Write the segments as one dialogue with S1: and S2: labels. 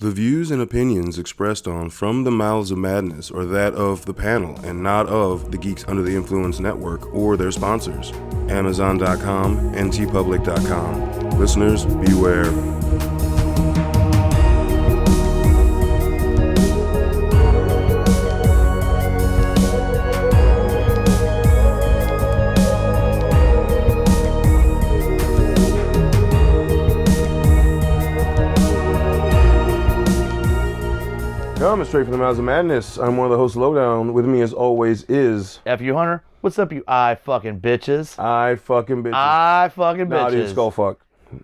S1: The views and opinions expressed on From the Mouths of Madness are that of the panel and not of the Geeks Under the Influence Network or their sponsors, Amazon.com and tpublic.com. Listeners, beware. Coming straight from the Mouths of Madness, I'm one of the hosts of Lowdown. With me as always is...
S2: F.U. Hunter. What's up, you fucking bitches?
S1: Fucking bitches.
S2: Fucking bitches.
S1: Nah, dude, skull fuck.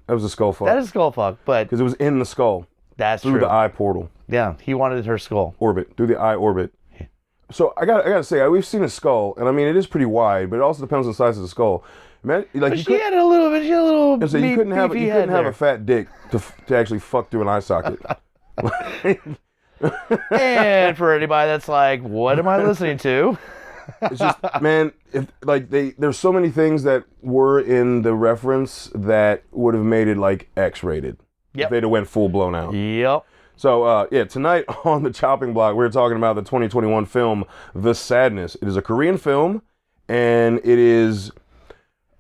S1: That was a skull fuck.
S2: That is skull fuck, but...
S1: Because it was in the skull.
S2: That's
S1: through
S2: true.
S1: The eye portal.
S2: Yeah, he wanted her skull.
S1: Orbit. Through the eye orbit. So I gotta say, we've seen a skull, and I mean, it is pretty wide, but it also depends on the size of the skull. Man, like
S2: but she had a little
S1: so you couldn't have a fat dick to actually fuck through an eye socket.
S2: And for anybody that's like, what am I listening to?
S1: It's just, man, there's so many things that were in the reference that would have made it like X-rated.
S2: Yep.
S1: If they'd have went full blown out.
S2: Yep.
S1: So, tonight on the chopping block, we're talking about the 2021 film, The Sadness. It is a Korean film, and it is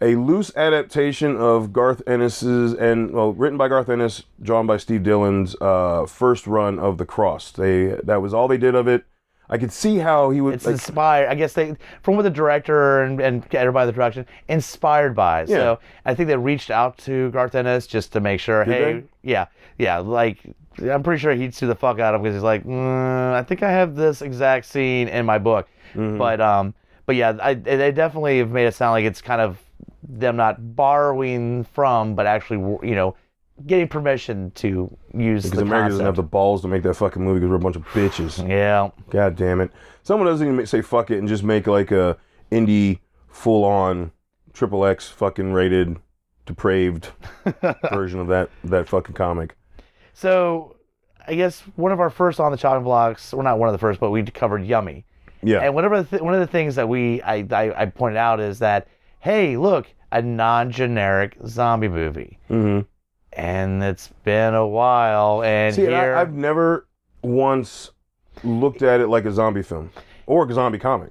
S1: a loose adaptation of Garth Ennis's, written by Garth Ennis, drawn by Steve Dillon's first run of The Cross. That was all they did of it. I could see how he would...
S2: It's inspired, I guess, from what the director and everybody in the production, inspired by. Yeah. So I think they reached out to Garth Ennis just to make sure, yeah, like, I'm pretty sure he'd sue the fuck out of him because he's like, I think I have this exact scene in my book. Mm-hmm. But yeah, they definitely have made it sound like it's kind of them not borrowing from, but actually, getting permission to use
S1: because America doesn't have the balls to make that fucking movie because we're a bunch of bitches.
S2: Yeah.
S1: God damn it. Someone doesn't even say fuck it and just make like a indie full-on XXX fucking rated depraved version of that fucking comic.
S2: So, I guess one of our first on the chopping blocks, well, not one of the first, but we covered Yummy.
S1: Yeah.
S2: And one of the things that I pointed out is that, hey, look, a non-generic zombie movie. Mm-hmm. And it's been a while, and
S1: I've never once looked at it like a zombie film or a zombie comic.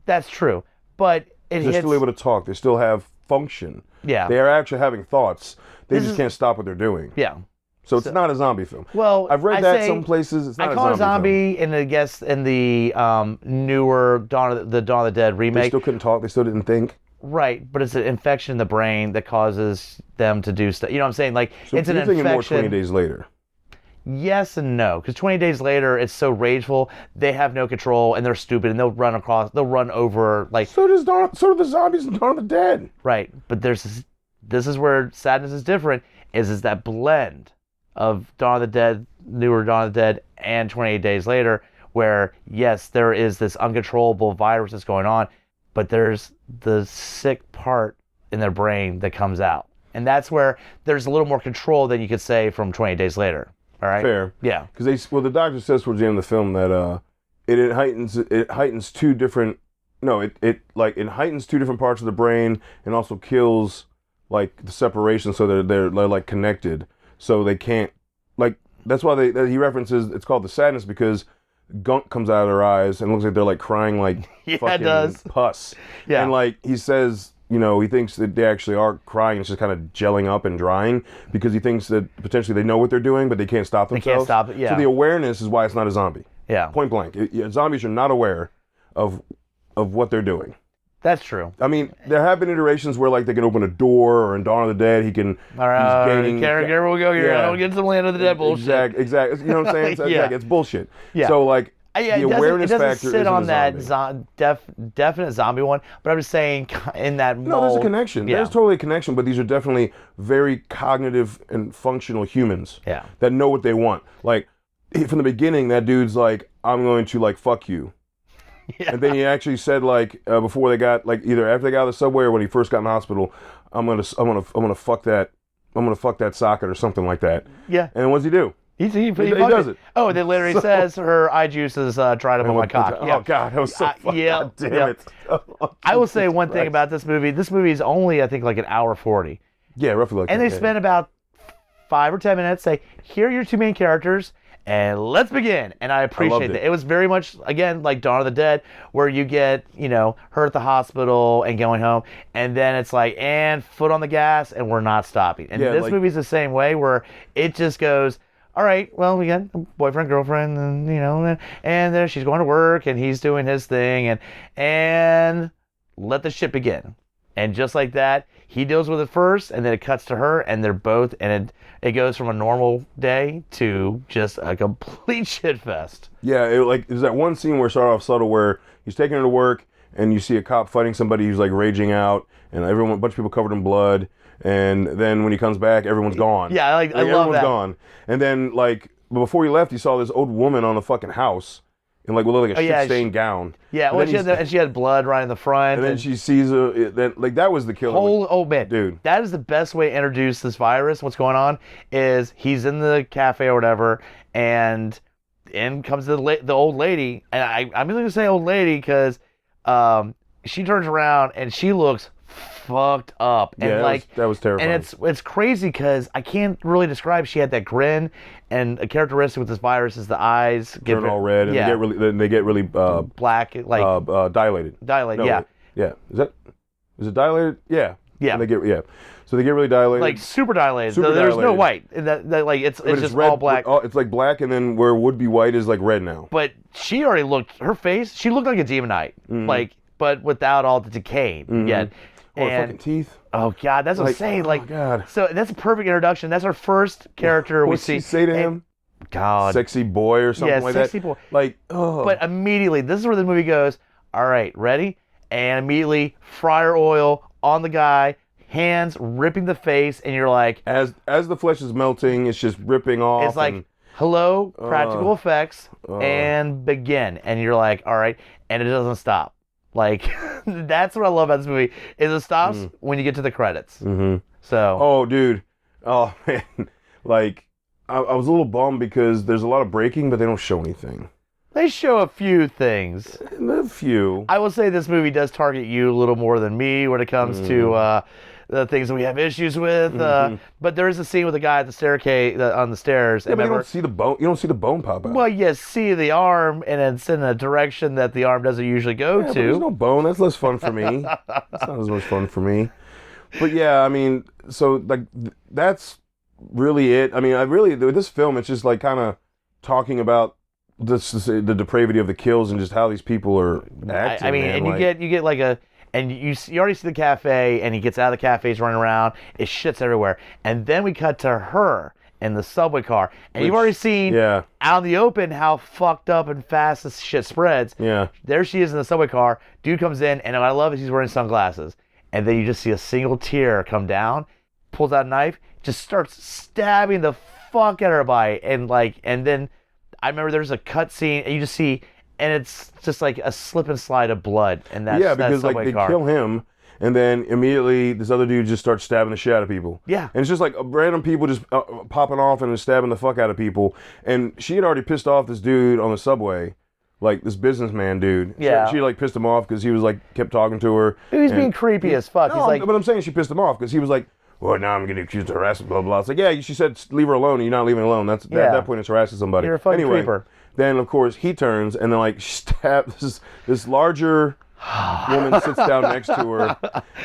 S2: That's true, but
S1: they're still able to talk. They still have function.
S2: Yeah,
S1: they are actually having thoughts. They just can't stop what they're doing.
S2: Yeah,
S1: so it's not a zombie film.
S2: Well,
S1: I've read that some places. It's not
S2: I call it zombie, and I guess in the newer Dawn of the Dead remake,
S1: they still couldn't talk. They still didn't think.
S2: Right, but it's an infection in the brain that causes them to do stuff. You know what I'm saying? Like,
S1: so
S2: it's an infection.
S1: You're thinking more 20 Days Later.
S2: Yes and no, because 20 Days Later, it's so rageful, they have no control, and they're stupid, and they'll run over, like...
S1: So do the zombies in Dawn of the Dead.
S2: Right, but this is where Sadness is different, is that blend of Dawn of the Dead, newer Dawn of the Dead, and 28 Days Later, where, yes, there is this uncontrollable virus that's going on, but there's the sick part in their brain that comes out. And that's where there's a little more control than you could say from 28 Days Later. All right?
S1: Fair.
S2: Yeah.
S1: Because the doctor says towards the end of the film that it heightens two different parts of the brain and also kills like the separation so that they're like connected. So they can't, like, that's why he references, it's called The Sadness because gunk comes out of their eyes and it looks like they're like crying like fucking pus.
S2: Yeah.
S1: And like he says, he thinks that they actually are crying. It's just kind of gelling up and drying because he thinks that potentially they know what they're doing, but they can't stop themselves.
S2: They can't stop it, yeah.
S1: So the awareness is why it's not a zombie.
S2: Yeah.
S1: Point blank. Zombies are not aware of what they're doing.
S2: That's true.
S1: I mean, there have been iterations where like they can open a door, or in Dawn of the Dead, he can.
S2: All right, he's gaining. Here we go here.
S1: Yeah.
S2: I don't get some Land of the Dead bullshit.
S1: Exactly. You know what I'm saying? So,
S2: yeah.
S1: It's bullshit.
S2: Yeah.
S1: So like the awareness factor
S2: doesn't sit on that definite zombie one, but I'm just saying in that mold.
S1: No, there's a connection.
S2: Yeah.
S1: There's totally a connection, but these are definitely very cognitive and functional humans.
S2: Yeah.
S1: That know what they want. Like from the beginning, that dude's like, I'm going to like fuck you. Yeah. And then he actually said like before they got like either after they got out of the subway or when he first got in the hospital, I'm gonna fuck that socket or something like that.
S2: Yeah.
S1: And what does he do?
S2: He does it. Oh, then later he says her eye juice is dried up on my cock.
S1: Oh God, that was so fucking.
S2: Yeah.
S1: Damn it.
S2: I will say one thing about this movie. This movie is only I think like an hour 40.
S1: Yeah, roughly like
S2: that. And they spent about 5 or 10 minutes say, here are your two main characters, and let's begin. And I appreciate that. It was very much, again, like Dawn of the Dead, where you get, her at the hospital and going home, and then it's like, and foot on the gas, and we're not stopping. And this movie's the same way, where it just goes, all right, well, we got a boyfriend, girlfriend, and, and then she's going to work, and he's doing his thing, and let the shit begin. And just like that, he deals with it first, and then it cuts to her, and they're both, and it goes from a normal day to just a complete shit fest.
S1: Yeah, there's that one scene where it started off subtle where he's taking her to work, and you see a cop fighting somebody who's like raging out, and a bunch of people covered in blood, and then when he comes back, everyone's gone.
S2: Yeah, I love that.
S1: Everyone's gone. And then, before he left, you saw this old woman on the fucking house. And with a shit-stained gown.
S2: Yeah, and she had blood right in the front.
S1: And then she sees that was the killer.
S2: Oh man,
S1: dude,
S2: that is the best way to introduce this virus. What's going on is he's in the cafe or whatever, and in comes the old lady, and I'm going to say old lady because she turns around and she looks fucked up, and
S1: that was terrifying.
S2: And it's crazy because I can't really describe. She had that grin, and a characteristic with this virus is the eyes
S1: turn all red, and they get really
S2: black,
S1: dilated.
S2: Yeah.
S1: Is it dilated? Yeah.
S2: Yeah.
S1: And so they get really dilated,
S2: super dilated. There's no white. It's just
S1: red,
S2: all black.
S1: It's like black, and then where it would be white is like red now.
S2: But she already looked. Her face. She looked like a demonite, but without all the decay yet.
S1: Or fucking teeth.
S2: Oh God, that's what I'm saying.
S1: Oh God.
S2: So that's a perfect introduction. That's our first character we see.
S1: What'd she say to him?
S2: God.
S1: Sexy boy or something like that.
S2: Yeah, sexy boy.
S1: But
S2: immediately, this is where the movie goes. All right, ready? And immediately, fryer oil on the guy, hands ripping the face, and you're like,
S1: as the flesh is melting, it's just ripping off.
S2: It's like, hello, practical effects, and begin. And you're like, all right, and it doesn't stop. That's what I love about this movie, is it stops when you get to the credits.
S1: Mm-hmm.
S2: So.
S1: Oh, dude. Oh, man. I was a little bummed because there's a lot of breaking, but they don't show anything.
S2: They show a few things.
S1: A few.
S2: I will say this movie does target you a little more than me when it comes to the things that we have issues with. But there is a scene with a guy at the staircase on the stairs.
S1: Yeah, but you don't see the bone. You don't see the bone pop out.
S2: Well, you see the arm, and it's in a direction that the arm doesn't usually go to.
S1: But there's no bone. That's less fun for me. That's not as much fun for me. But yeah, I mean, so that's really it. I mean, this film, it's just kind of talking about the depravity of the kills and just how these people are acting.
S2: I mean,
S1: man.
S2: And you get and you already see the cafe, and he gets out of the cafe, he's running around, it shits everywhere. And then we cut to her in the subway car, and you've already seen out in the open how fucked up and fast this shit spreads.
S1: Yeah.
S2: There she is in the subway car, dude comes in, and what I love is he's wearing sunglasses. And then you just see a single tear come down, pulls out a knife, just starts stabbing the fuck out of her body, and then I remember there's a cut scene, and you just see, and it's just like a slip and slide of blood in that
S1: because
S2: subway
S1: they
S2: car.
S1: kill him, and then immediately this other dude just starts stabbing the shit out of people.
S2: Yeah.
S1: And it's just random people just popping off and stabbing the fuck out of people. And she had already pissed off this dude on the subway, this businessman dude.
S2: Yeah.
S1: She pissed him off because he was kept talking to her.
S2: He was being creepy as fuck.
S1: No, but I'm saying she pissed him off because he was like, well, now I'm getting accused of harassment, blah, blah. It's like, yeah, she said leave her alone, and you're not leaving her alone. At that point, it's harassing somebody.
S2: You're a fucking creeper.
S1: Then, of course, he turns, and then, stabs this larger woman sits down next to her,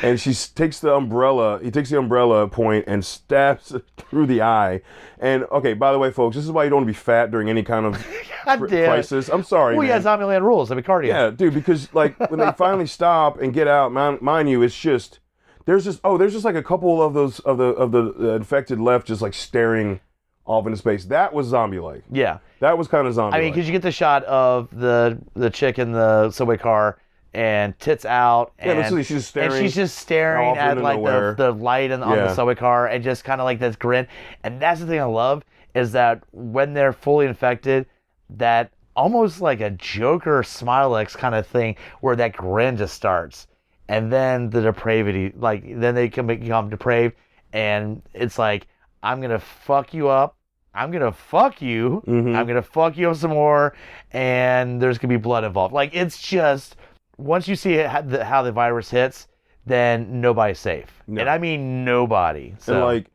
S1: and she takes the umbrella point and stabs it through the eye. And, okay, by the way, folks, this is why you don't want to be fat during any kind of crisis. I'm sorry,
S2: man. Yeah, Zombieland rules. I mean, cardio.
S1: Yeah, dude, because, when they finally stop and get out, mind you, it's just... There's just a couple of those of the infected left just staring off into space. That was zombie-like.
S2: Yeah,
S1: that was kind of zombie-like.
S2: I mean, because you get the shot of the chick in the subway car and tits out, and
S1: she's staring,
S2: and she's just staring at the light on the subway car, and just kind of this grin. And that's the thing I love, is that when they're fully infected, that almost like a Joker Smilex kind of thing, where that grin just starts. And then the depravity, then they can become depraved, and it's I'm going to fuck you up, I'm going to fuck you, I'm going to fuck you up some more, and there's going to be blood involved. It's just, once you see how the virus hits, then nobody's safe. No. And I mean nobody. So.
S1: And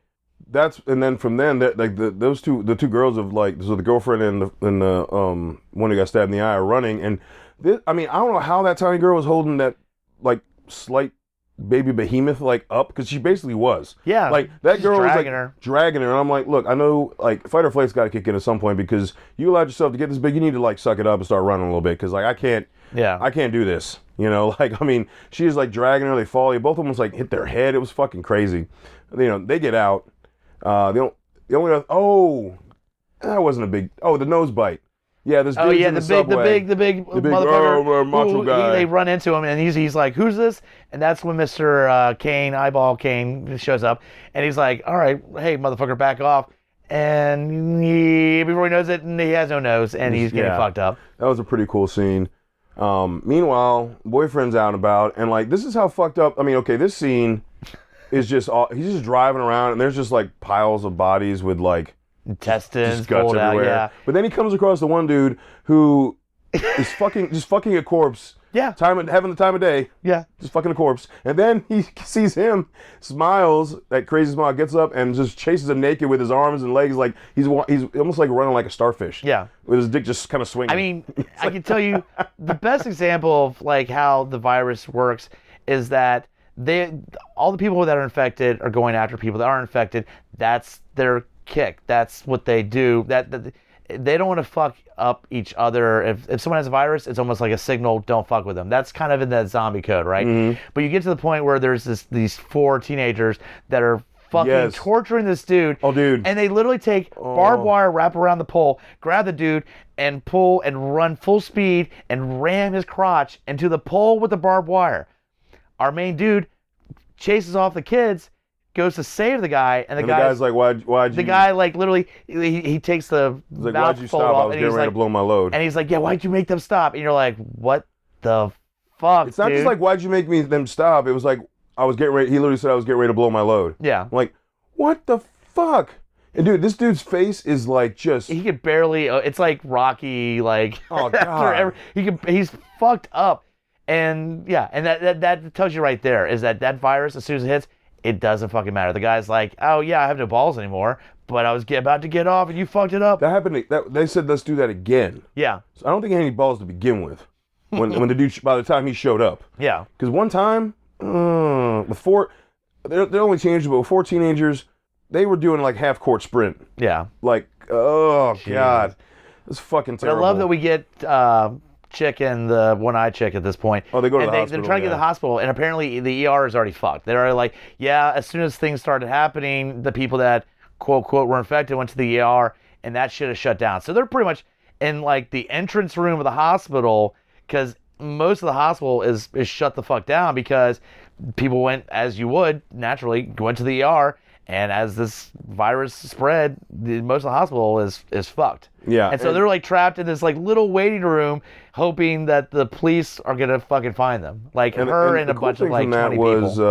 S1: and then from then that like the two girls of like so the girlfriend and the one who got stabbed in the eye are running, and this, I mean I don't know how that tiny girl was holding that like slight baby behemoth like up, because she basically was.
S2: Yeah.
S1: Like that girl was like
S2: her.
S1: dragging her, and I'm like, look, I know like fight or flight's got to kick in at some point, because you allowed yourself to get this big, you need to like suck it up and start running a little bit, because like I can't do this, you know. Like I mean, she is like dragging her, they fall, both of them like hit their head, it was fucking crazy. You know, they get out. The only that wasn't a big the nose bite. Yeah, this dude's in the subway.
S2: the big motherfucker.
S1: Macho guy.
S2: They run into him, and he's like, "Who's this?" And that's when Mr. Kane, Eyeball Kane, shows up, and he's like, "All right, hey, motherfucker, back off." And before he knows it, he has no nose, and he's getting fucked up.
S1: That was a pretty cool scene. Meanwhile, boyfriend's out and about, and like, this is how fucked up. I mean, okay, this scene is just he's just driving around, and there's just like piles of bodies with like
S2: intestines,
S1: just guts everywhere.
S2: Yeah.
S1: But then he comes across the one dude who is fucking a corpse.
S2: Yeah.
S1: Having the time of day.
S2: Yeah.
S1: Just fucking a corpse. And then he sees him, smiles, that crazy smile, gets up and just chases him naked with his arms and legs, like he's almost like running like a starfish.
S2: Yeah.
S1: With his dick just kind of swinging.
S2: I mean, I can tell you the best example of like how the virus works is that all the people that are infected are going after people that aren't infected. That's their kick. That's what they do. That they don't want to fuck up each other. If someone has a virus, it's almost like a signal, don't fuck with them. That's kind of in that zombie code, right? Mm-hmm. But you get to the point where there's these 4 teenagers that are fucking torturing this dude.
S1: Oh, dude.
S2: And they literally take barbed wire, wrap around the pole, grab the dude, and pull and run full speed and ram his crotch into the pole with the barbed wire. Our main dude chases off the kids, goes to save the guy, and the guy's
S1: like, why'd you...
S2: The guy, like, literally, he takes the
S1: like,
S2: mouth
S1: why'd you stop? I was getting ready to blow my load.
S2: And he's like, yeah, why'd you make them stop? And you're like, what the fuck,
S1: It's not just like, why'd you make them stop? It was like, I was getting ready... He literally said I was getting ready to blow my load.
S2: Yeah.
S1: I'm like, what the fuck? And dude, this dude's face is like just...
S2: He could barely... It's like Rocky, like...
S1: Oh, God.
S2: He's fucked up. And, yeah, and that tells you right there, is that virus, as soon as it hits... It doesn't fucking matter. The guy's like, oh, yeah, I have no balls anymore, but I was about to get off and you fucked it up.
S1: That happened. They said, let's do that again.
S2: Yeah.
S1: So I don't think he had any balls to begin with when the dude, by the time he showed up.
S2: Yeah.
S1: Because one time, before, they're only teenagers, but before teenagers, they were doing like half-court sprint.
S2: Yeah.
S1: Like, oh, jeez. God. It's fucking terrible.
S2: But I love that we get... chick and the one-eyed chick at this point.
S1: Oh, they go to the hospital.
S2: They're trying to get to the hospital, and apparently the ER is already fucked. They're already like, yeah, as soon as things started happening, the people that, quote, were infected went to the ER, and that shit is shut down. So they're pretty much in, like, the entrance room of the hospital, because most of the hospital is shut the fuck down, because people went, as you would, naturally, went to the ER, and as this virus spread, most of the hospital is fucked.
S1: Yeah.
S2: And so they're like trapped in this like little waiting room, hoping that the police are gonna fucking find them. Like her and a bunch of like 20 people.
S1: The cool thing from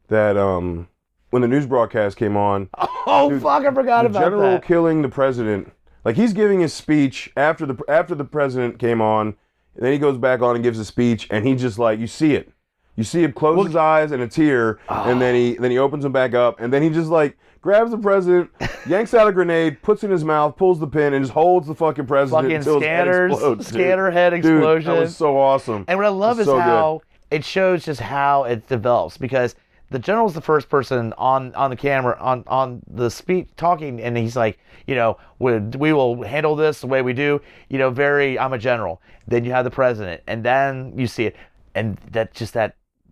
S1: that was that when the news broadcast came on.
S2: Oh, dude, fuck! I forgot about that.
S1: The general killing the president. Like he's giving his speech after the president came on, and then he goes back on and gives a speech, and he just like you see it. You see him close his eyes and a tear, and then he opens them back up, and then he just like grabs the president, yanks out a grenade, puts it in his mouth, pulls the pin, and just holds the fucking president until his head explodes.
S2: Scanner head explosion.
S1: Dude, that was so awesome.
S2: And what I love is how it shows just how it develops, because the general's the first person on the camera on the speech talking, and he's like, you know, we will handle this the way we do, you know, I'm a general. Then you have the president, and then you see it, and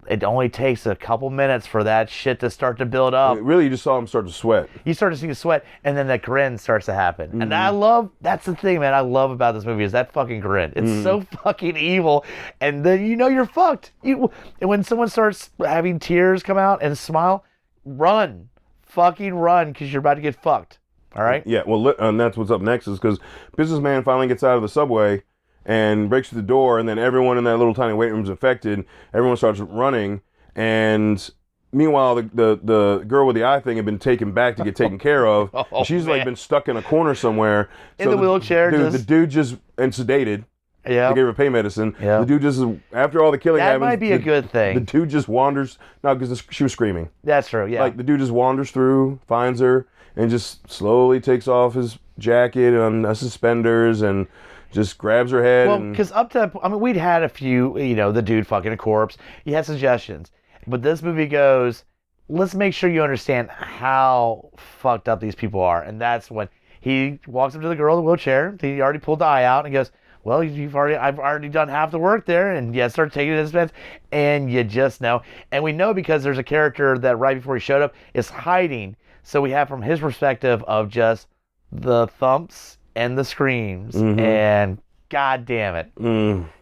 S2: it only takes a couple minutes for that shit to start to build up.
S1: Really, you just saw him start to sweat.
S2: You start to see the sweat, and then that grin starts to happen. Mm-hmm. And that's the thing, man, I love about this movie is that fucking grin. It's so fucking evil, and then you know you're fucked. And when someone starts having tears come out and smile, run. Fucking run, because you're about to get fucked. All right?
S1: Yeah, well, and that's what's up next is because businessman finally gets out of the subway and breaks through the door, and then everyone in that little tiny waiting room is infected. Everyone starts running, and meanwhile, the girl with the eye thing had been taken back to get taken care of. She's like been stuck in a corner somewhere.
S2: In the wheelchair.
S1: The dude just, and sedated,
S2: Yeah.
S1: They gave her pain medicine.
S2: Yeah.
S1: The dude just, after all the killing
S2: That
S1: happens,
S2: might be a good thing.
S1: The dude just wanders. No, because she was screaming.
S2: That's true, yeah.
S1: Like, the dude just wanders through, finds her, and just slowly takes off his jacket and suspenders and just grabs her head.
S2: Well, because up to that point, I mean, we'd had a few, the dude fucking a corpse. He had suggestions. But this movie goes, let's make sure you understand how fucked up these people are. And that's when he walks up to the girl in the wheelchair. He already pulled the eye out and goes, well, I've already done half the work there, and start taking it as fence, and you just know. And we know because there's a character that right before he showed up is hiding. So we have from his perspective of just the thumps and the screams, and god damn it.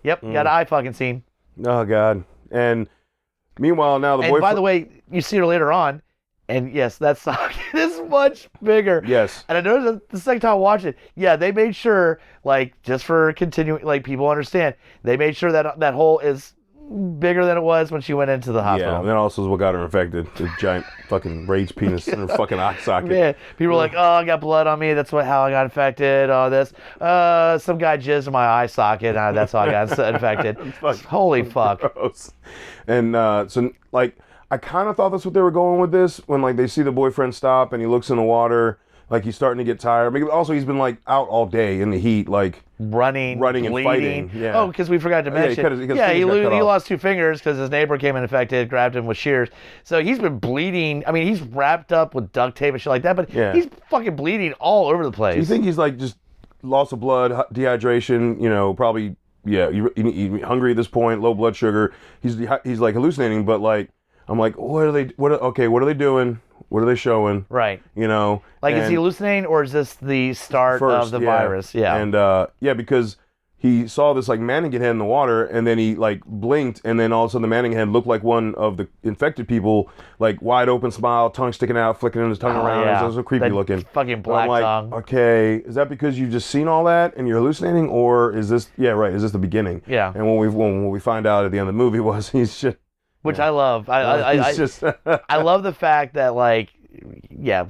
S2: Yep, got an eye fucking scene.
S1: Oh, God. And meanwhile, now the boyfriend...
S2: And by the way, you see her later on, and yes, that socket is much bigger.
S1: Yes.
S2: And I noticed the second time I watched it, they made sure, like, just for continuing, like, people understand, they made sure that that hole is bigger than it was when she went into the hospital.
S1: Yeah, and that also is what got her infected. The giant fucking rage penis in her fucking eye socket.
S2: Man, people were like, oh, I got blood on me. That's how I got infected. Oh, this. Some guy jizzed in my eye socket. That's how I got infected. Holy fuck.
S1: Gross. And so, like, I kind of thought that's what they were going with this when, like, they see the boyfriend stop and he looks in the water, like he's starting to get tired. I mean, also, he's been, like, out all day in the heat, like
S2: running
S1: and
S2: bleeding.
S1: fighting. Yeah.
S2: Oh, because we forgot to mention. He lost 2 fingers because his neighbor came in infected, grabbed him with shears. So he's been bleeding. I mean, he's wrapped up with duct tape and shit like that, but he's fucking bleeding all over the place.
S1: Do you think he's, like, just loss of blood, dehydration, probably, he's hungry at this point, low blood sugar. He's like hallucinating, but, like, I'm like, what are they doing? What are they showing?
S2: Right. Like, is he hallucinating, or is this the start of the virus? Yeah.
S1: And, because he saw this, like, mannequin head in the water, and then he, like, blinked, and then all of a sudden the mannequin head looked like one of the infected people, like, wide open smile, tongue sticking out, flicking his tongue around. It was so creepy looking.
S2: Fucking black tongue.
S1: Okay, is that because you've just seen all that and you're hallucinating, or is this, is this the beginning?
S2: Yeah.
S1: And when we find out at the end of the movie was he's just...
S2: Which I love. I love the fact that, like,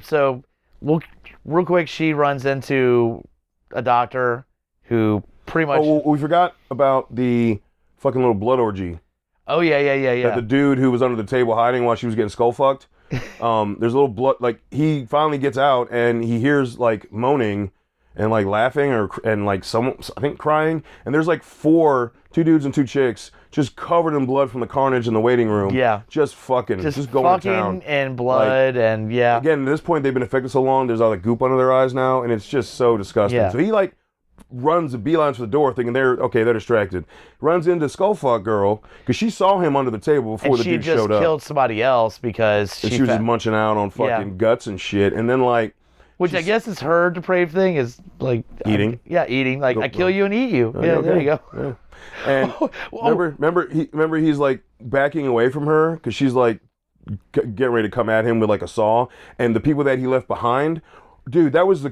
S2: so real quick, she runs into a doctor who pretty much...
S1: Oh, we forgot about the fucking little blood orgy.
S2: Oh, yeah.
S1: That the dude who was under the table hiding while she was getting skull fucked. There's a little blood, like, he finally gets out and he hears, like, moaning and, like, laughing and, like, someone, I think, crying. And there's, like, 2 dudes and 2 chicks just covered in blood from the carnage in the waiting room. Yeah. Just going to town.
S2: And blood, like, and
S1: Again, at this point, they've been infected so long, there's all the goop under their eyes now, and it's just so disgusting. Yeah. So he, like, runs the beelines for the door thinking they're distracted. Runs into Skullfuck Girl, because she saw him under the table before the dude showed up.
S2: She just killed somebody else because
S1: she was just munching out on fucking guts and shit, and then, like...
S2: Which I guess is her depraved thing, is, like...
S1: Eating.
S2: Eating. Like, I kill you and eat you. There you go.
S1: Yeah. And remember he's, like, backing away from her because she's, like, getting ready to come at him with, like, a saw, and the people that he left behind, dude, that was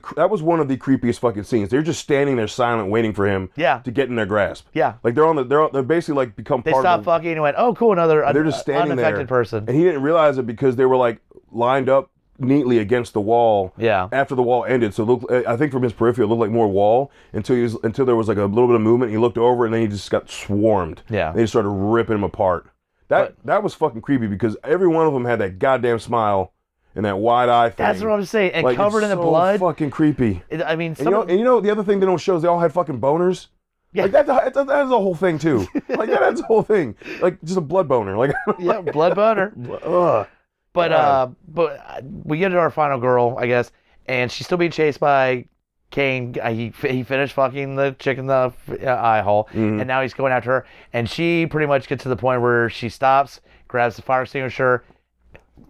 S1: one of the creepiest fucking scenes. They're just standing there silent, waiting for him to get in their grasp. Yeah, like they're basically, like, become part of. They
S2: stopped fucking and went, oh, cool, another
S1: they're just standing
S2: unaffected person,
S1: and he didn't realize it because they were, like, lined up neatly against the wall. Yeah. After the wall ended, so it looked, I think from his peripheral, it looked like more wall until there was, like, a little bit of movement. He looked over and then he just got swarmed. Yeah. They just started ripping him apart. That was fucking creepy because every one of them had that goddamn smile and that wide eye thing.
S2: That's what I'm saying. And, like, covered in the blood.
S1: Fucking creepy.
S2: I mean,
S1: and you know the other thing they don't show is they all had fucking boners. Yeah. Like that's a whole thing too. Like that's a whole thing. Like just a blood boner. Like
S2: yeah, blood boner.
S1: Ugh.
S2: But we get to our final girl, I guess, and she's still being chased by Kane. He finished fucking the chick in the eye hole, and now he's going after her. And she pretty much gets to the point where she stops, grabs the fire extinguisher,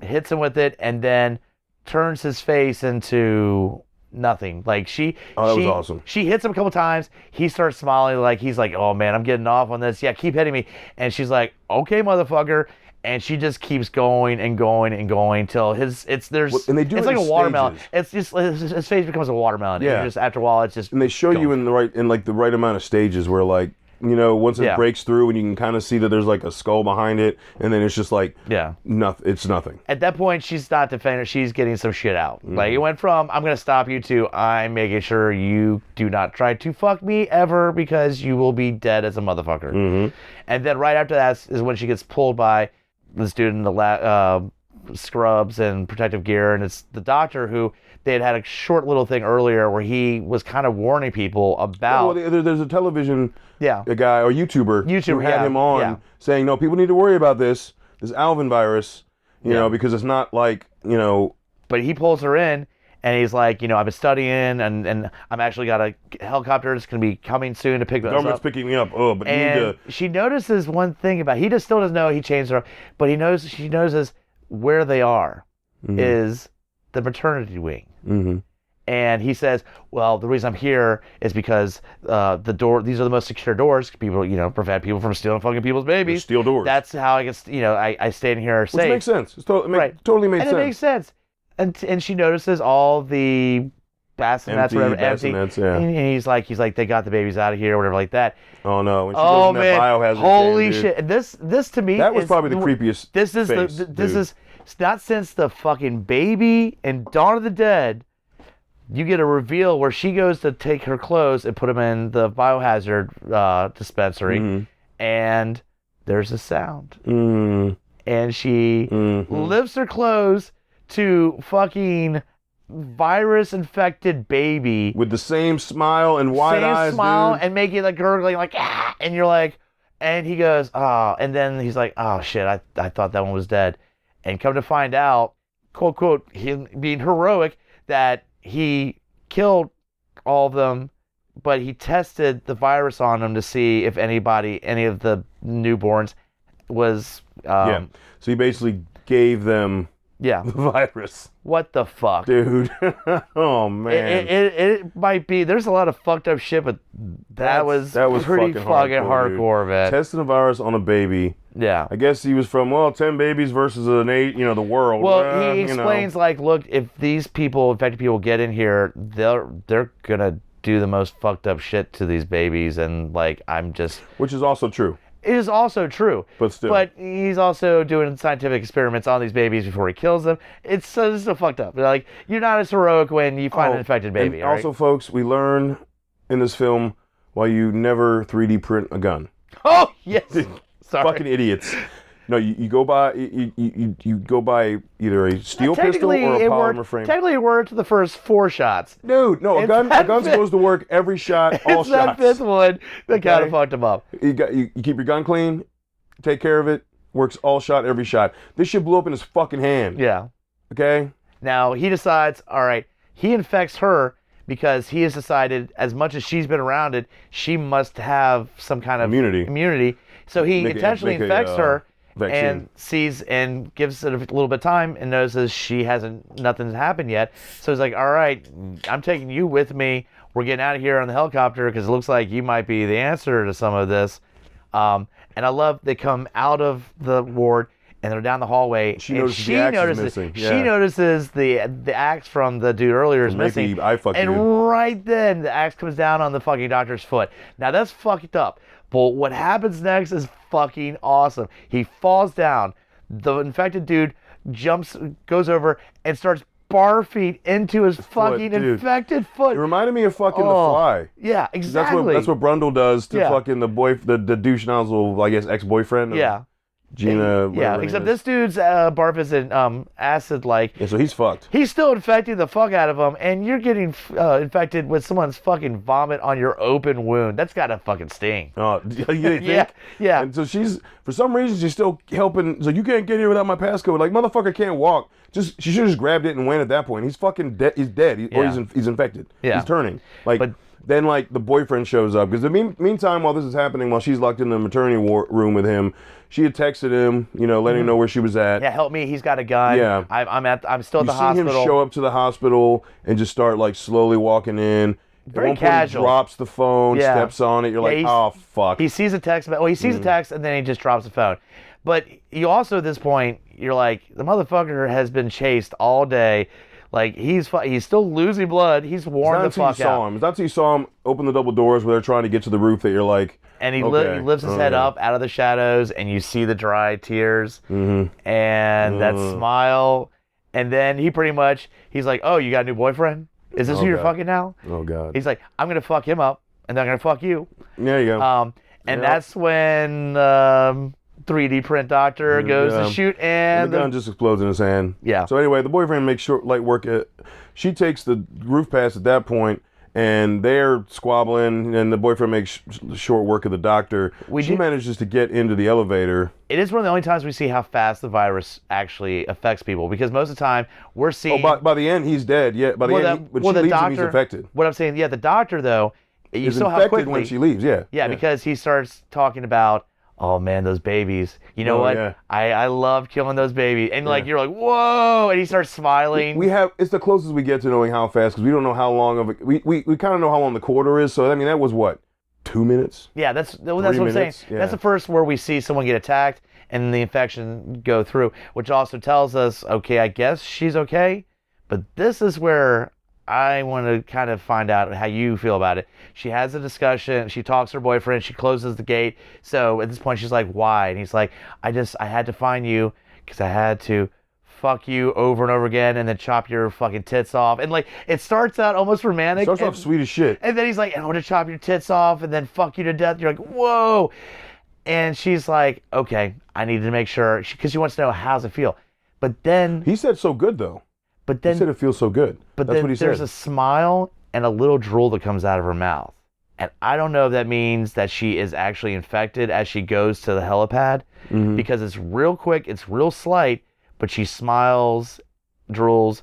S2: hits him with it, and then turns his face into nothing. Like that was awesome. She hits him a couple times. He starts smiling, like he's like, "Oh man, I'm getting off on this. Yeah, keep hitting me." And she's like, "Okay, motherfucker." And she just keeps going and going and going till it's like a watermelon. It's just his face becomes a watermelon. Yeah. And just after a while, it's just.
S1: And they show you in the right amount of stages where, like, once it breaks through and you can kind of see that there's like a skull behind it, and then it's just like, nothing. It's nothing.
S2: At that point, she's not defending her. She's getting some shit out. Like, it went from, I'm going to stop you to, I'm making sure you do not try to fuck me ever because you will be dead as a motherfucker. And then right after that is when she gets pulled by this dude in the scrubs and protective gear, and it's the doctor who they had a short little thing earlier where he was kind of warning people about.
S1: There's a television a guy or YouTuber who had him on saying, no, people need to worry about this Alvin virus, you know, because it's not like,
S2: But he pulls her in and he's like, I've been studying and I'm actually got a helicopter that's going to be coming soon to pick us up.
S1: Government's picking me up. Oh, but
S2: and
S1: you need to.
S2: She notices one thing about, he just still doesn't know he changed her, but she notices where they are is the maternity wing. And he says, well, the reason I'm here is because these are the most secure doors. People, prevent people from stealing fucking people's babies.
S1: Steel doors.
S2: That's how I get, I stay in here safe.
S1: Which makes sense. It totally makes sense.
S2: And it makes sense. And she notices all the bassinets, whatever, empty. And he's like, they got the babies out of here, or whatever like that.
S1: Oh no! When she goes in that biohazard
S2: holy
S1: can,
S2: shit! this to me,
S1: that was probably the creepiest.
S2: This is not since the fucking baby and Dawn of the Dead. You get a reveal where she goes to take her clothes and put them in the biohazard dispensary, and there's a sound, and she lifts her clothes to fucking virus-infected baby
S1: with the same smile and wide eyes, dude.
S2: And making like gurgling, like and you're like, and he goes, and then he's like, oh shit, I thought that one was dead, and come to find out, quote quote, him being heroic, that he killed all of them, but he tested the virus on them to see if any of the newborns was
S1: so he basically gave them
S2: the
S1: virus.
S2: What the fuck,
S1: dude? Oh man,
S2: it might be. There's a lot of fucked up shit, but that was pretty fucking hardcore, man.
S1: Testing a virus on a baby.
S2: Yeah,
S1: I guess he was from 10 babies versus an 8. The world.
S2: Well, he explains like, look, if these infected people get in here, they're gonna do the most fucked up shit to these babies, and like
S1: which is also true.
S2: It is also true.
S1: But still.
S2: But he's also doing scientific experiments on these babies before he kills them. It's so fucked up. Like, you're not as heroic when you find an infected baby.
S1: And also, folks, we learn in this film why you never 3D print a gun.
S2: Oh, yes. Sorry.
S1: Fucking idiots. No, you go by you go by either a steel pistol or a polymer frame.
S2: Technically, it worked the first 4 shots.
S1: Dude, no, a gun's supposed to work every shot, all
S2: it's
S1: shots.
S2: That 5th one that kind of fucked him up.
S1: You keep your gun clean, take care of it, works all shot, every shot. This shit blew up in his fucking hand.
S2: Yeah.
S1: Okay?
S2: Now, he decides, all right, he infects her because he has decided, as much as she's been around it, she must have some kind of immunity. So he intentionally infects her. Vaccine. And sees and gives it a little bit of time and notices nothing's happened yet. So he's like, all right, I'm taking you with me. We're getting out of here on the helicopter because it looks like you might be the answer to some of this. And I love they come out of the ward and they're down the hallway. She notices the axe is missing. Yeah. She notices the axe from the dude earlier is missing. Right then, the axe comes down on the fucking doctor's foot. Now that's fucked up. But what happens next is fucking awesome. He falls down. The infected dude goes over and starts barfing into his fucking infected foot.
S1: It reminded me of fucking The Fly.
S2: Yeah, exactly.
S1: That's what Brundle does to fucking the douche nozzle, I guess, ex-boyfriend.
S2: Yeah.
S1: Gina.
S2: Yeah, except this dude's barf isn't acid-like.
S1: Yeah, so he's fucked.
S2: He's still infecting the fuck out of him, and you're getting infected with someone's fucking vomit on your open wound. That's gotta fucking sting.
S1: Oh, you think?
S2: Yeah.
S1: And so for some reason, she's still helping. So you can't get here without my passcode. Like, motherfucker can't walk. She should have just grabbed it and went at that point. He's fucking dead. He's dead. Or he's infected. Yeah. He's turning. Then, the boyfriend shows up. Because meantime, while this is happening, while she's locked in the maternity room with him, she had texted him, letting him know where she was at.
S2: Yeah, help me. He's got a gun. Yeah. I'm still at the hospital.
S1: You see him show up to the hospital and just start, slowly walking in.
S2: Very
S1: at one
S2: casual.
S1: Point, he drops the phone, steps on it. You're like, oh, fuck.
S2: He sees a text. He sees a text, and then he just drops the phone. But you also, at this point, you're like, the motherfucker has been chased all day. Like he's still losing blood. He's worn the fuck out.
S1: It's not until you saw him open the double doors where they're trying to get to the roof that you're like.
S2: And he
S1: okay.
S2: lifts his head up out of the shadows, and you see the dry tears and that smile. And then he's like, "Oh, you got a new boyfriend? Is this who you're fucking now?"
S1: Oh God.
S2: He's like, "I'm gonna fuck him up, and then I'm gonna fuck you."
S1: There you go.
S2: And that's when 3D print doctor goes to shoot, and
S1: the gun just explodes in his hand.
S2: Yeah.
S1: So anyway, the boyfriend makes short light work. She takes the roof pass at that point. And they're squabbling, and the boyfriend makes short work of the doctor. She manages to get into the elevator.
S2: It is one of the only times we see how fast the virus actually affects people, because most of the time we're seeing...
S1: Oh, by the end, he's dead. Yeah, by the end, when she leaves him, he's infected.
S2: What I'm saying, the doctor, though, you saw how quickly...
S1: when she leaves, yeah.
S2: Yeah, because he starts talking about, oh, man, those babies. You know what? Yeah. I love killing those babies. And, you're like, whoa! And he starts smiling.
S1: It's the closest we get to knowing how fast, because we don't know how long of it. We kind of know how long the quarter is, so, I mean, that was what? 2 minutes?
S2: Yeah, that's what I'm saying. Yeah. That's the first where we see someone get attacked and the infection go through, which also tells us, okay, I guess she's okay. But this is where I want to kind of find out how you feel about it. She has a discussion. She talks to her boyfriend. She closes the gate. So at this point, she's like, why? And he's like, I had to find you because I had to fuck you over and over again and then chop your fucking tits off. And it starts out almost romantic.
S1: Starts off sweet as shit.
S2: And then he's like, I want to chop your tits off and then fuck you to death. You're like, whoa. And she's like, okay, I need to make sure, because she wants to know, how's it feel? But then...
S1: He said so good, though.
S2: But then...
S1: He said it feels so good.
S2: But
S1: that's
S2: then
S1: what he said.
S2: There's a smile and a little drool that comes out of her mouth. And I don't know if that means that she is actually infected as she goes to the helipad, because it's real quick, it's real slight, but she smiles, drools,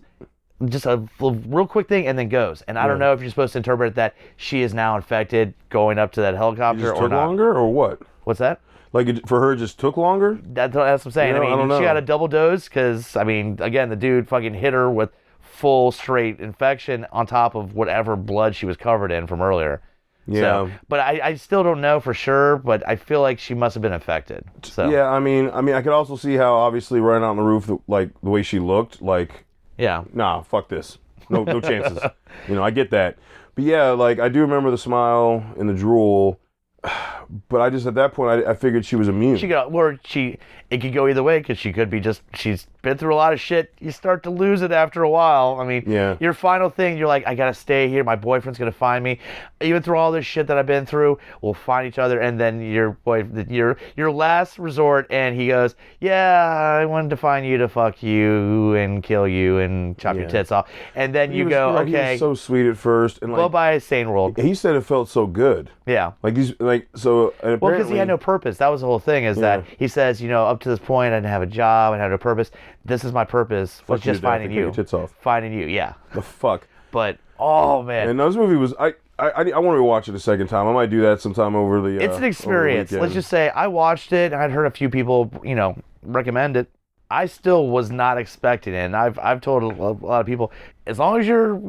S2: just a real quick thing, and then goes. And I don't know if you're supposed to interpret that she is now infected going up to that helicopter or not.
S1: Took longer, or what?
S2: What's that?
S1: For her, it just took longer?
S2: That's what I'm saying.
S1: I don't know.
S2: She got a double dose because, again, the dude fucking hit her with full straight infection on top of whatever blood she was covered in from earlier.
S1: Yeah.
S2: So, but I still don't know for sure, but I feel like she must have been infected. So.
S1: Yeah, I mean, I could also see how, obviously, running out on the roof, the way she looked,
S2: yeah.
S1: Nah, fuck this. No chances. I get that. But yeah, I do remember the smile and the drool. But I just, at that point, I figured she was immune.
S2: It could go either way, because she could be she's been through a lot of shit. You start to lose it after a while. Your final thing, you're like, I gotta stay here. My boyfriend's gonna find me. Even through all this shit that I've been through, we'll find each other. And then your last resort, and he goes, yeah, I wanted to find you to fuck you and kill you and chop your tits off. And then you go, okay.
S1: He was so sweet at first. And
S2: go by a sane world.
S1: He said it felt so good.
S2: Yeah.
S1: So.
S2: Well, because he had no purpose. That was the whole thing, is that he says, up to this point, I didn't have a job, I had no purpose. This is my purpose, was just finding you.
S1: Your tits off.
S2: Finding you, yeah.
S1: The fuck.
S2: But, oh, man.
S1: And this movie was, I want to rewatch it a second time. I might do that sometime over the
S2: It's an experience. Let's just say, I watched it, and I'd heard a few people, recommend it. I still was not expecting it, and I've told a lot of people, as long as you're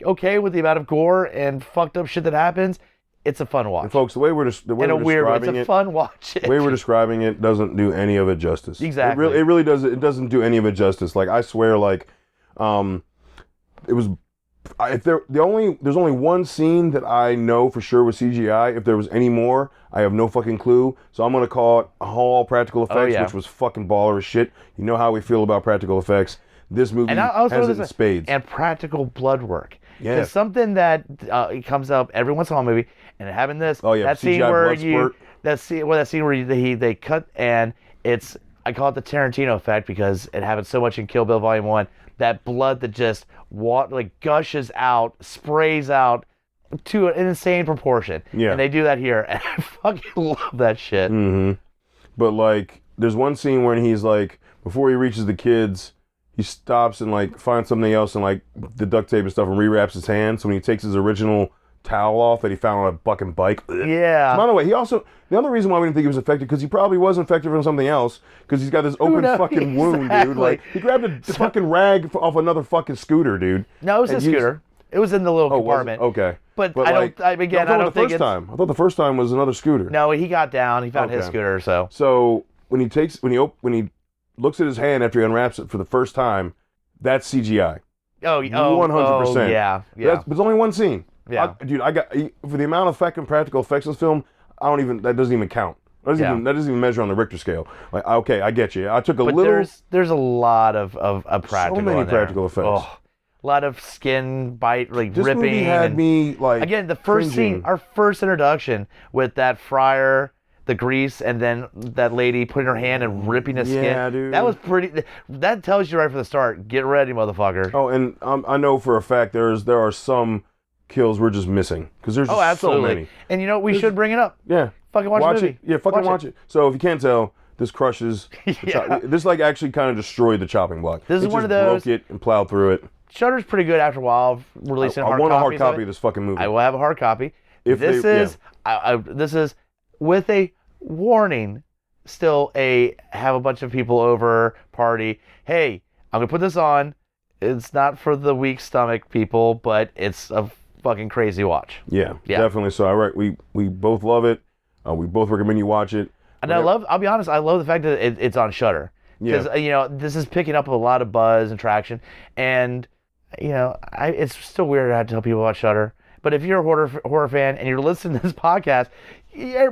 S2: okay with the amount of gore and fucked up shit that happens, it's a fun watch.
S1: And folks, the way we're describing
S2: it's a fun watch.
S1: The way we're describing it doesn't do any of it justice.
S2: Exactly.
S1: It really does. It doesn't do any of it justice. I swear, it was. There's only one scene that I know for sure was CGI. If there was any more, I have no fucking clue. So I'm gonna call it all practical effects, which was fucking baller as shit. You know how we feel about practical effects. This movie has it in spades.
S2: And practical blood work.
S1: Yeah.
S2: It's something that comes up every once in a while in a movie, and having this, that scene where they cut, and I call it the Tarantino effect, because it happens so much in Kill Bill Volume 1, that blood that just gushes out, sprays out to an insane proportion. Yeah. And they do that here, and I fucking love that shit.
S1: Mm-hmm. But there's one scene where he's before he reaches the kids, he stops and finds something else and the duct tape and stuff and rewraps his hand. So when he takes his original towel off that he found on a fucking bike.
S2: Yeah.
S1: By the way, the other reason why we didn't think he was infected, because he probably was infected from something else, because he's got this open fucking wound, dude. He grabbed a fucking rag off another fucking scooter, dude.
S2: No, it was a scooter. It was in the little compartment.
S1: Okay.
S2: But I don't think it's...
S1: I thought the first time was another scooter.
S2: No, he got down. He found his scooter, so...
S1: So when he looks at his hand after he unwraps it for the first time, that's CGI.
S2: Oh,
S1: 100%.
S2: Yeah.
S1: It's only one scene.
S2: Yeah.
S1: Dude, I got for the amount of practical effects in this film. That doesn't even count. That doesn't even measure on the Richter scale. Like, okay, I get you. I took a little.
S2: There's a lot of practical.
S1: So many
S2: in there.
S1: practical effects.
S2: Oh, a lot of skin bite, like
S1: This
S2: ripping.
S1: movie had me like.
S2: Again, the first
S1: cringing.
S2: scene, our first introduction with that friar, the grease, and then that lady putting her hand and ripping his skin.
S1: Yeah, dude.
S2: That was pretty. That tells you right from the start. Get ready, motherfucker.
S1: Oh, and I know for a fact there are some kills we're just missing because there's just so many.
S2: And you know we should bring it up.
S1: Yeah.
S2: Fucking watch the movie.
S1: Yeah, fucking watch it. So if you can't tell, this crushes. This like actually kind of destroyed the chopping block.
S2: This is one of those.
S1: Broke it and plowed through it.
S2: Shudder's pretty good after a while of releasing
S1: I want a hard copy of this fucking movie.
S2: I will have a hard copy. This is with a warning. Still have a bunch of people over party. Hey, I'm gonna put this on. It's not for the weak stomach people, but it's a fucking crazy watch.
S1: Yeah, definitely. So we both love it. We both recommend you watch it.
S2: And I'll be honest, I love the fact that it's on Shudder. Because, this is picking up a lot of buzz and traction. And, it's still weird to have to tell people about Shudder. But if you're a horror fan and you're listening to this podcast,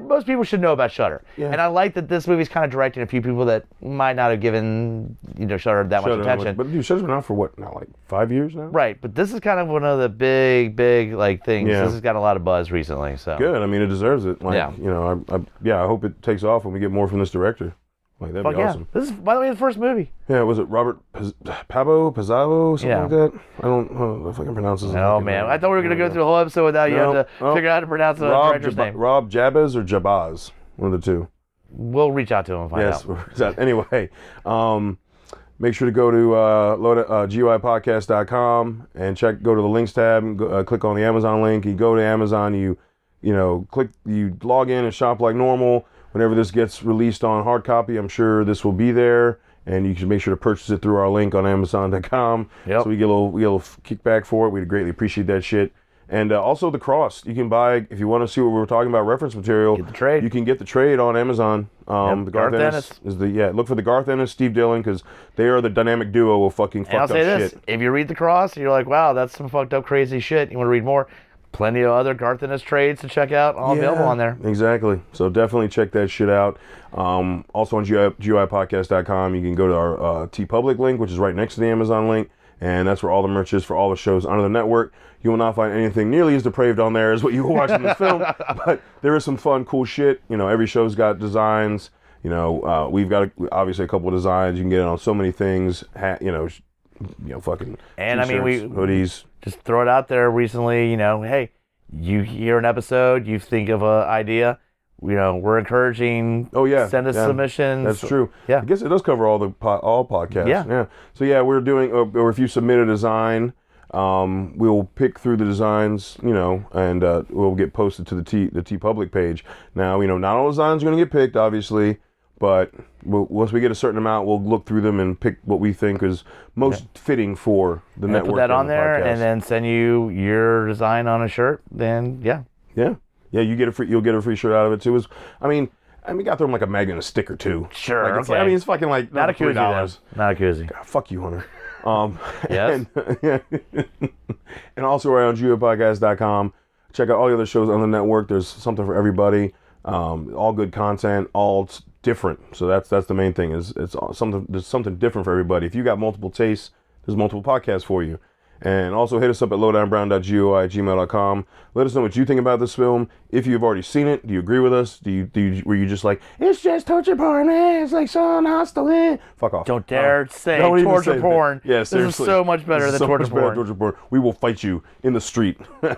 S2: most people should know about Shudder. Yeah. And I like that this movie's kind of directing a few people that might not have given, Shudder that much attention.
S1: But dude, Shudder's been out for what now, like 5 years now?
S2: Right. But this is kind of one of the big like things.
S1: Yeah.
S2: This has got a lot of buzz recently. So
S1: good. I mean, it deserves it. Like, I hope it takes off and we get more from this director. Like, that'd be awesome.
S2: This is, by the way, the first movie.
S1: Yeah, was it Robert Pizzavo, something like that? I don't know if I can pronounce his name.
S2: Oh, man. I thought we were going to go through the whole episode without you having to figure out how to pronounce the director's name.
S1: Rob Jabez or Jabaz, one of the two.
S2: We'll reach out to him and find out.
S1: Yes. Anyway, make sure to go to GUIpodcast.com and go to the links tab and click on the Amazon link. You go to Amazon, you log in and shop like normal. Whenever this gets released on hard copy, I'm sure this will be there, and you can make sure to purchase it through our link on Amazon.com.
S2: Yep.
S1: So we get a little kickback for it. We'd greatly appreciate that shit. And also the Cross, you can buy if you want to see what we were talking about, reference material.
S2: Get the trade.
S1: You can get the trade on Amazon. The Garth Ennis is look for the Garth Ennis, Steve Dillon, because they are the dynamic duo of fucking fucked up shit.
S2: I'll say this: if you read the Cross, and you're like, wow, that's some fucked up crazy shit. You want to read more? Plenty of other Garth Ennis trades to check out, all available on there.
S1: Exactly. So definitely check that shit out. Also on GUIpodcast.com, you can go to our TeePublic link, which is right next to the Amazon link, and that's where all the merch is for all the shows under the network. You will not find anything nearly as depraved on there as what you will watch in this film, but there is some fun, cool shit. Every show's got designs. We've got obviously a couple of designs. You can get it on so many things. Fucking
S2: and I mean,
S1: hoodies.
S2: Just throw it out there recently, hey, you hear an episode, you think of an idea, we're encouraging.
S1: Oh yeah,
S2: send us submissions.
S1: That's true.
S2: Yeah,
S1: I guess it does cover all podcasts.
S2: Yeah.
S1: So we're doing, or if you submit a design, we'll pick through the designs, and we'll get posted to the TeePublic page. Now, not all designs are going to get picked, obviously. But once we get a certain amount, we'll look through them and pick what we think is most fitting for the network.
S2: Put that on there,
S1: podcast.
S2: and then send you your design on a shirt. Then
S1: you'll get a free shirt out of it too. We got throw them like a magnet and a sticker too.
S2: Sure.
S1: Okay. It's fucking like
S2: not a koozie. Not a koozie.
S1: God, fuck you, Hunter.
S2: Yes.
S1: And also we're on GUIpodcast.com. Check out all the other shows on the network. There's something for everybody. All good content, all different. So that's the main thing. There's something different for everybody. If you got multiple tastes, there's multiple podcasts for you. And also hit us up at lowdownbrown.gui@gmail.com. Let us know what you think about this film. If you've already seen it, do you agree with us? Were you just like, it's just torture porn, it's like Sean Hostel? Fuck off.
S2: Don't dare say torture porn.
S1: Yeah, seriously.
S2: This is so much better than torture porn.
S1: We will fight you in the street. We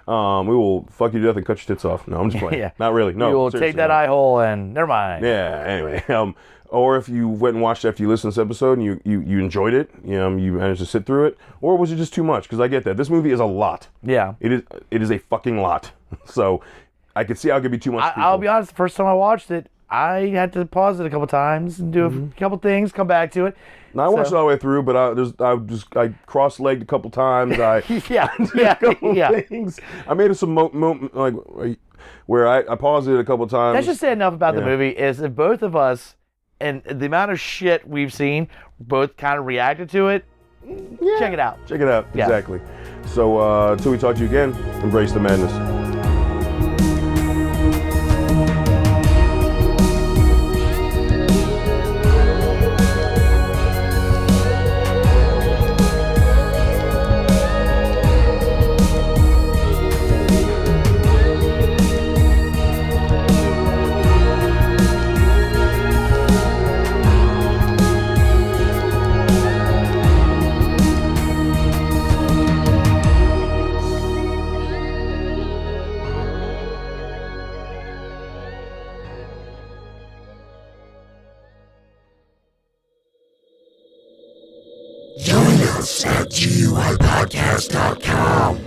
S1: will fuck you to death and cut your tits off. No, I'm just playing. Not really. No.
S2: We will take that eye hole and never mind.
S1: Yeah, anyway. Or if you went and watched after you listened to this episode and you enjoyed it, you managed to sit through it, or was it just too much? Because I get that. This movie is a lot.
S2: Yeah.
S1: It is a fucking lot. So I could see how it could be too much.
S2: I'll be honest, the first time I watched it, I had to pause it a couple times and do a couple things, come back to it.
S1: Now, I watched it all the way through, but I cross-legged a couple times. Things. I made some where I paused it a couple times.
S2: That should say enough about the movie is if both of us and the amount of shit we've seen both kind of reacted to it. check it out.
S1: Check it out.
S2: Yeah.
S1: Exactly. So until we talk to you again, embrace the madness.
S3: Join us at GUIPodcast.com.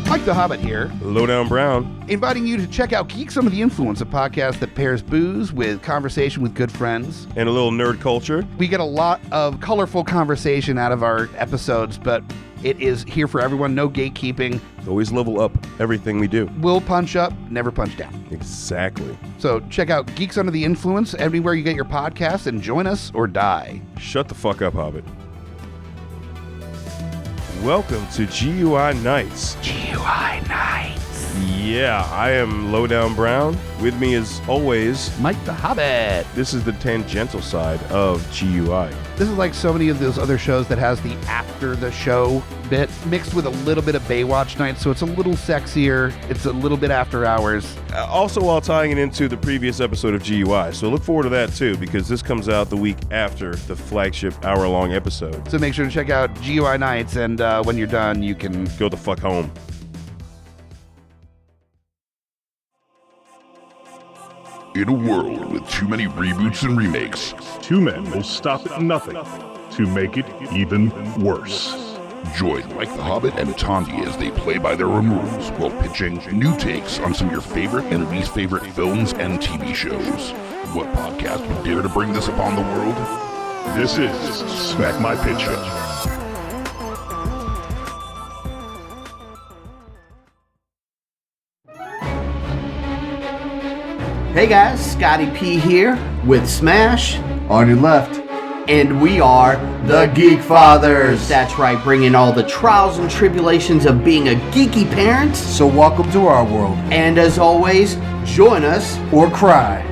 S4: Mike the Hobbit here,
S1: Lowdown Brown.
S4: inviting you to check out Geeks Under the Influence, a podcast that pairs booze with conversation with good friends.
S1: And a little nerd culture.
S4: We get a lot of colorful conversation out of our episodes, but it is here for everyone, no gatekeeping.
S1: Always level up everything we do.
S4: We'll punch up, never punch down.
S1: Exactly.
S4: So check out Geeks Under the Influence anywhere you get your podcasts and join us or die.
S1: Shut the fuck up, Hobbit. Welcome to GUI Nights.
S4: GUI Nights.
S1: Yeah, I am Lowdown Brown. With me as always,
S4: Mike the Hobbit.
S1: this is the tangential side of GUI.
S4: This is like so many of those other shows that has the after the show bit mixed with a little bit of Baywatch Nights, so it's a little sexier. It's a little bit after hours.
S1: Also while tying it into the previous episode of GUI. So look forward to that too, because this comes out the week after the flagship hour-long episode.
S4: So make sure to check out GUI Nights, and when you're done, you can...
S1: Go the fuck home.
S3: In a world with too many reboots and remakes,
S5: Two men will stop at nothing to make it even worse.
S3: join Mike the Hobbit and Tandy as they play by their own rules while pitching new takes on some of your favorite and least favorite films and TV shows. What podcast would dare to bring this upon the world?
S5: This is Smack My Pitch Up.
S6: Hey guys, Scotty P here with Smash on your left. And we are the Geek Fathers. That's right, bringing all the trials and tribulations of being a geeky parent.
S7: So welcome to our world.
S6: And as always, join us
S7: Or cry.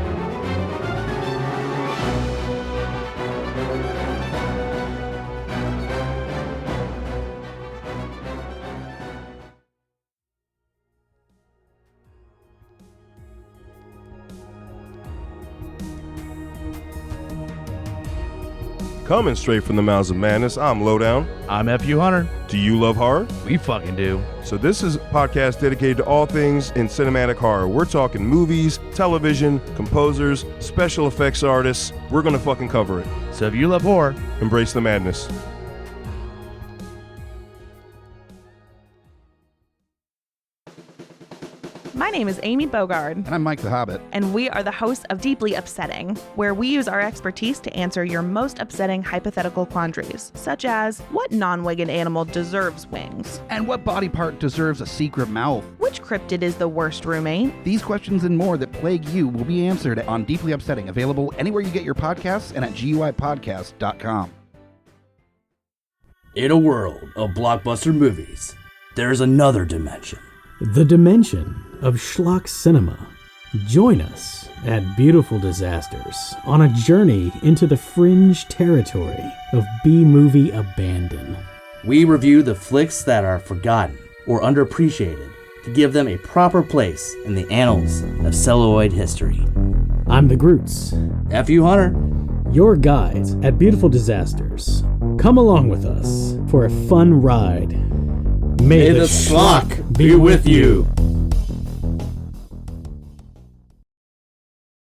S1: Coming straight from the mouths of madness, I'm Lowdown.
S2: I'm FU Hunter.
S1: Do you love horror?
S2: We fucking do.
S1: So this is a podcast dedicated to all things in cinematic horror. We're talking movies, television, composers, special effects artists. We're gonna fucking cover it.
S2: So if you love horror,
S1: Embrace the madness.
S8: My name is Amy Bogard,
S4: And I'm Mike the Hobbit.
S8: and we are the hosts of Deeply Upsetting, where we use our expertise to answer your most upsetting hypothetical quandaries, such as, what non-winged animal deserves wings?
S4: And what body part deserves a secret mouth?
S8: Which cryptid is the worst roommate?
S4: These questions and more that plague you will be answered on Deeply Upsetting, available anywhere you get your podcasts and at GUIPodcast.com.
S9: In a world of blockbuster movies, there's another dimension.
S10: The dimension of schlock cinema. Join us at Beautiful Disasters on a journey into the fringe territory of B-movie abandon.
S9: We review the flicks that are forgotten or underappreciated to give them a proper place in the annals of celluloid history.
S10: I'm the Groots,
S9: FU Hunter.
S10: your guides at Beautiful Disasters. Come along with us for a fun ride. May
S9: May the schlock be with you.